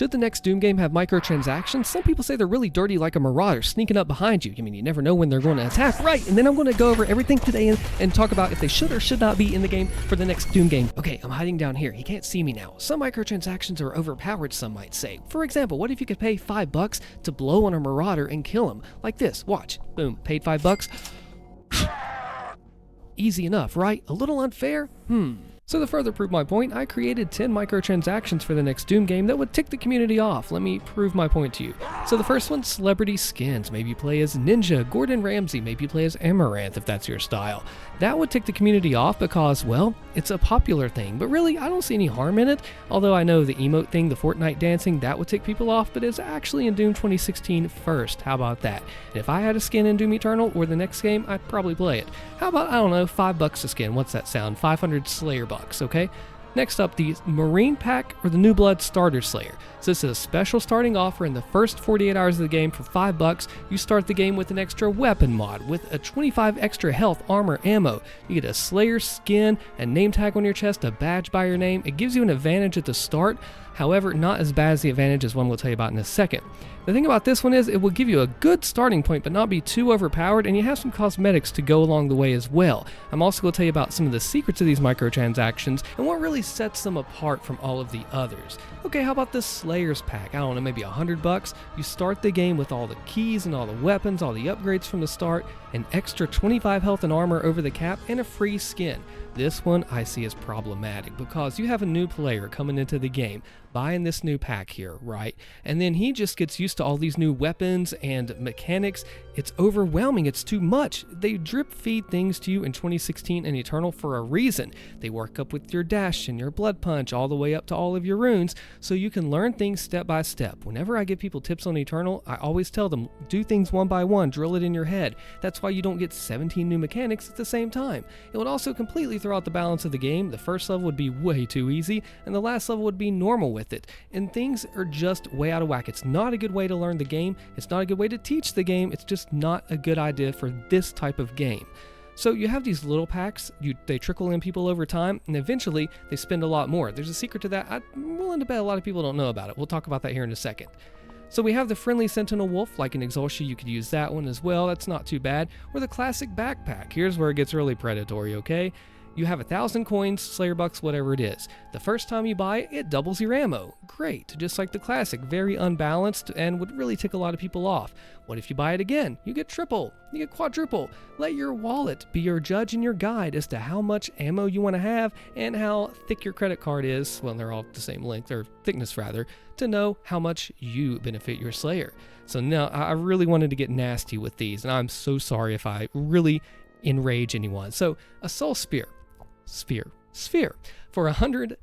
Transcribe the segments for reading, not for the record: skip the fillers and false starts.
Should the next Doom game have microtransactions? Some people say they're really dirty like a marauder sneaking up behind you. I mean, you never know when they're going to attack. Right, and then I'm going to go over everything today and talk about if they should or should not be in the game for the next Doom game. Okay, I'm hiding down here. He can't see me now. Some microtransactions are overpowered, some might say. For example, what if you could pay $5 to blow on a marauder and kill him? Like this. Watch. Boom. Paid $5. Easy enough, right? A little unfair? So to further prove my point, I created 10 microtransactions for the next Doom game that would tick the community off. Let me prove my point to you. So the first one, celebrity skins. Maybe you play as Ninja, Gordon Ramsay, maybe you play as Amaranth if that's your style. That would tick the community off because, well, it's a popular thing, but really I don't see any harm in it. Although I know the emote thing, the Fortnite dancing, that would tick people off, but it's actually in Doom 2016 first. How about that? And if I had a skin in Doom Eternal or the next game, I'd probably play it. How about, I don't know, $5 a skin? What's that sound? 500 Slayer bucks, okay? Next up, the Marine Pack or the New Blood Starter Slayer. So this is a special starting offer in the first 48 hours of the game for $5. You start the game with an extra weapon mod with a 25 extra health, armor, ammo. You get a Slayer skin, a name tag on your chest, a badge by your name. It gives you an advantage at the start. However, not as bad as the advantage as one we'll tell you about in a second. The thing about this one is it will give you a good starting point but not be too overpowered, and you have some cosmetics to go along the way as well. I'm also going to tell you about some of the secrets of these microtransactions and what really sets them apart from all of the others. Okay, how about the Slayer's Pack? I don't know, maybe $100. You start the game with all the keys and all the weapons, all the upgrades from the start, an extra 25 health and armor over the cap, and a free skin. This one I see as problematic because you have a new player coming into the game buying this new pack here, right? And then he just gets used to all these new weapons and mechanics. It's overwhelming. It's too much. They drip feed things to you in 2016 and Eternal for a reason. They work up with your dash and your blood punch all the way up to all of your runes so you can learn things step by step. Whenever I give people tips on Eternal, I always tell them, do things one by one, drill it in your head. That's why you don't get 17 new mechanics at the same time. It would also completely throw out the balance of the game. The first level would be way too easy and the last level would be normal with it. And things are just way out of whack. It's not a good way to learn the game. It's not a good way to teach the game. It's just not a good idea for this type of game. So you have these little packs, they trickle in people over time, and eventually they spend a lot more. There's a secret to that. I'm willing to bet a lot of people don't know about it. We'll talk about that here in a second. So we have the friendly Sentinel Wolf, like in Exultia, you could use that one as well. That's not too bad. Or the classic backpack. Here's where it gets really predatory, okay? You have 1,000 coins, Slayer bucks, whatever it is. The first time you buy it, it doubles your ammo. Great, just like the classic, very unbalanced and would really tick a lot of people off. What if you buy it again? You get triple, you get quadruple. Let your wallet be your judge and your guide as to how much ammo you want to have and how thick your credit card is, well, they're all the same length, or thickness rather, to know how much you benefit your Slayer. So now, I really wanted to get nasty with these, and I'm so sorry if I really enrage anyone. So, a Soul Sphere for $100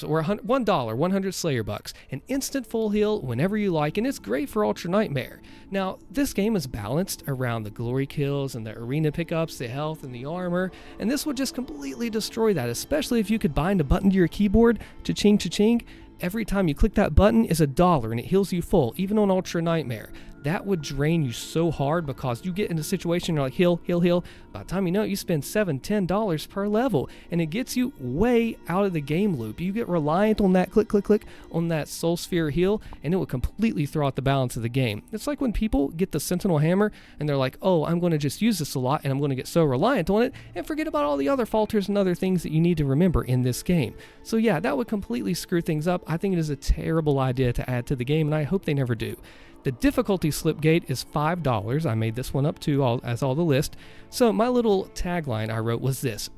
or $1, 100 Slayer bucks, an instant full heal whenever you like, and it's great for Ultra Nightmare. Now, this game is balanced around the glory kills and the arena pickups, the health and the armor, and this would just completely destroy that, especially if you could bind a button to your keyboard, cha-ching, cha-ching. Every time you click that button is $1 and it heals you full, even on Ultra Nightmare. That would drain you so hard because you get in a situation you're like, heal, heal, heal. By the time you know it, you spend $7, $10 per level, and it gets you way out of the game loop. You get reliant on that click, click, click on that Soul Sphere heal, and it will completely throw out the balance of the game. It's like when people get the Sentinel Hammer, and they're like, oh, I'm going to just use this a lot, and I'm going to get so reliant on it, and forget about all the other falters and other things that you need to remember in this game. So yeah, that would completely screw things up. I think it is a terrible idea to add to the game, and I hope they never do. The difficulty slipgate is $5. I made this one up too, as all the list. So my little tagline I wrote was this.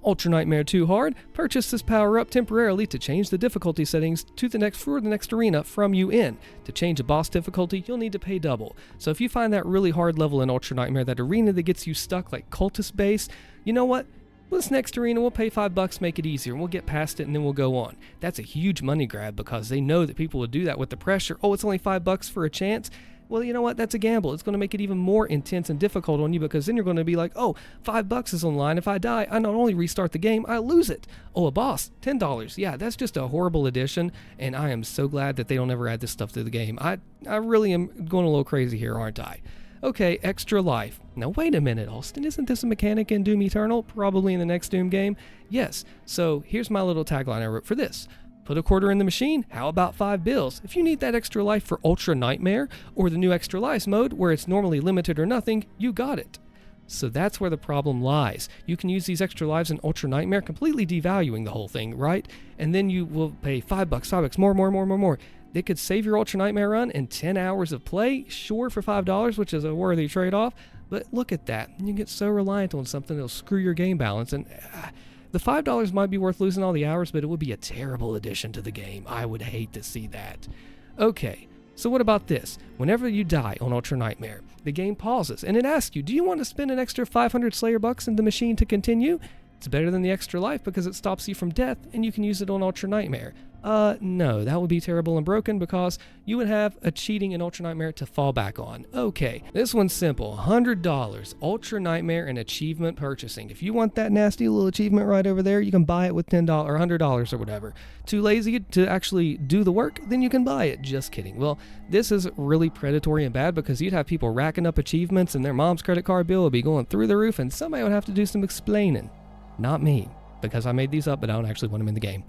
Ultra Nightmare Too Hard. Purchase this power up temporarily to change the difficulty settings for the next arena from you in. To change a boss difficulty, you'll need to pay double. So if you find that really hard level in Ultra Nightmare, that arena that gets you stuck like cultist base, you know what? This next arena, we'll pay $5, make it easier, and we'll get past it, and then we'll go on. That's a huge money grab because they know that people will do that with the pressure. Oh, it's only $5 for a chance? Well, you know what? That's a gamble. It's going to make it even more intense and difficult on you because then you're going to be like, oh, $5 is online. If I die, I not only restart the game, I lose it. Oh, a boss, $10. Yeah, that's just a horrible addition, and I am so glad that they don't ever add this stuff to the game. I really am going a little crazy here, aren't I? Okay, extra life. Now wait a minute, Austin, isn't this a mechanic in Doom Eternal? Probably in the next Doom game? Yes, so here's my little tagline I wrote for this. Put a quarter in the machine, how about 5 bills? If you need that extra life for Ultra Nightmare, or the new Extra Lives mode where it's normally limited or nothing, you got it. So that's where the problem lies. You can use these extra lives in Ultra Nightmare, completely devaluing the whole thing, right? And then you will pay $5, more. They could save your Ultra Nightmare run in 10 hours of play, sure, for $5, which is a worthy trade-off, but look at that. You get so reliant on something that'll screw your game balance, and the $5 might be worth losing all the hours, but it would be a terrible addition to the game. I would hate to see that. Okay, so what about this? Whenever you die on Ultra Nightmare, the game pauses, and it asks you, do you want to spend an extra 500 Slayer bucks in the machine to continue? It's better than the extra life because it stops you from death, and you can use it on Ultra Nightmare. No, that would be terrible and broken because you would have a cheating in Ultra Nightmare to fall back on. Okay, this one's simple. $100, Ultra Nightmare and achievement purchasing. If you want that nasty little achievement right over there, you can buy it with $10 or $100 or whatever. Too lazy to actually do the work? Then you can buy it. Just kidding. Well, this is really predatory and bad because you'd have people racking up achievements and their mom's credit card bill would be going through the roof and somebody would have to do some explaining. Not me, because I made these up, but I don't actually want them in the game.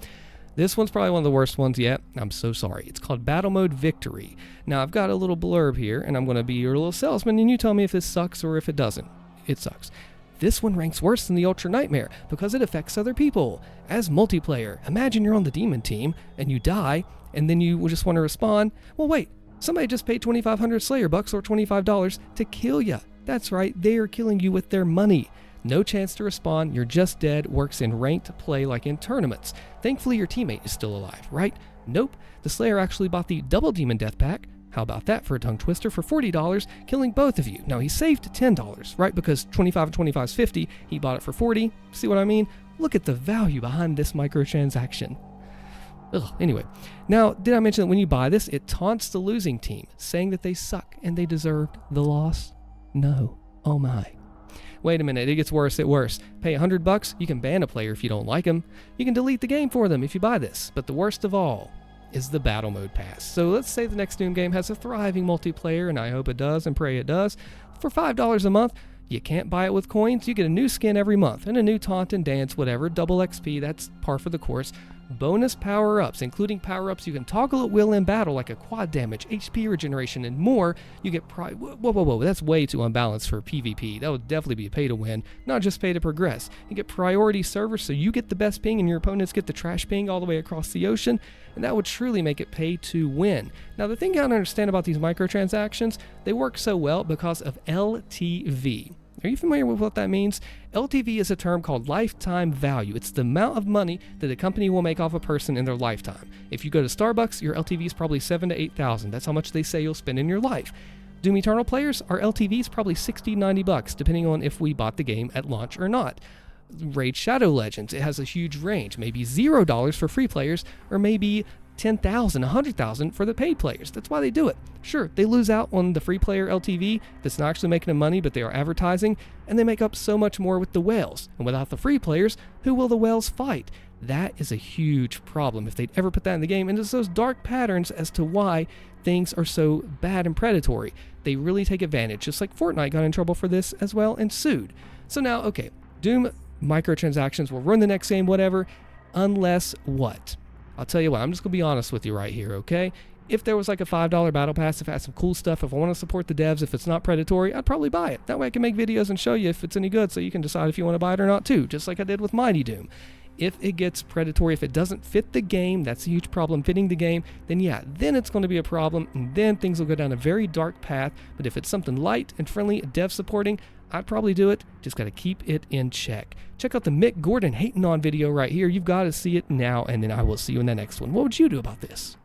This one's probably one of the worst ones yet. I'm so sorry. It's called Battle Mode Victory. Now, I've got a little blurb here, and I'm going to be your little salesman, and you tell me if this sucks or if it doesn't. It sucks. This one ranks worse than the Ultra Nightmare because it affects other people. As multiplayer, imagine you're on the demon team, and you die, and then you just want to respawn. Well, wait. Somebody just paid 2,500 Slayer bucks or $25 to kill you. That's right. They are killing you with their money. No chance to respawn, you're just dead, works in ranked play like in tournaments. Thankfully your teammate is still alive, right? Nope, the Slayer actually bought the Double Demon Death Pack. How about that for a tongue twister for $40, killing both of you. Now he saved $10, right? Because 25 and 25 is 50, he bought it for 40. See what I mean? Look at the value behind this microtransaction. Ugh, anyway, now did I mention that when you buy this, it taunts the losing team, saying that they suck and they deserved the loss? No. Oh my. Wait a minute, it gets worse at worst. Pay $100, you can ban a player if you don't like them. You can delete the game for them if you buy this. But the worst of all is the Battle Mode Pass. So let's say the next Doom game has a thriving multiplayer, and I hope it does and pray it does. For $5 a month, you can't buy it with coins. You get a new skin every month and a new taunt and dance, whatever. Double XP, that's par for the course. Bonus power-ups, including power-ups you can toggle at will in battle, like a quad damage, HP regeneration, and more. You get whoa, that's way too unbalanced for PvP. That would definitely be a pay to win, not just pay to progress. You get priority servers, so you get the best ping and your opponents get the trash ping all the way across the ocean, and that would truly make it pay to win. Now, the thing you gotta understand about these microtransactions, they work so well because of LTV. Are you familiar with what that means? LTV is a term called lifetime value. It's the amount of money that a company will make off a person in their lifetime. If you go to Starbucks, your LTV is probably $7,000 to $8,000. That's how much they say you'll spend in your life. Doom Eternal players, our LTV is probably $60, $90, depending on if we bought the game at launch or not. Raid Shadow Legends, it has a huge range, maybe $0 for free players, or maybe $10,000, $100,000 for the paid players. That's why they do it. Sure, they lose out on the free player LTV that's not actually making them money, but they are advertising, and they make up so much more with the whales. And without the free players, who will the whales fight? That is a huge problem if they'd ever put that in the game, and it's those dark patterns as to why things are so bad and predatory. They really take advantage, just like Fortnite got in trouble for this as well and sued. So now, okay, Doom microtransactions will run the next game, whatever, unless what? I'll tell you what, I'm just going to be honest with you right here, okay? If there was like a $5 battle pass, if it had some cool stuff, if I want to support the devs, if it's not predatory, I'd probably buy it. That way I can make videos and show you if it's any good so you can decide if you want to buy it or not too, just like I did with Mighty Doom. If it gets predatory, if it doesn't fit the game, that's a huge problem fitting the game, then yeah, then it's going to be a problem, and then things will go down a very dark path. But if it's something light and friendly, dev supporting, I'd probably do it. Just got to keep it in check. Check out the Mick Gordon hating on video right here. You've got to see it now, and then I will see you in the next one. What would you do about this?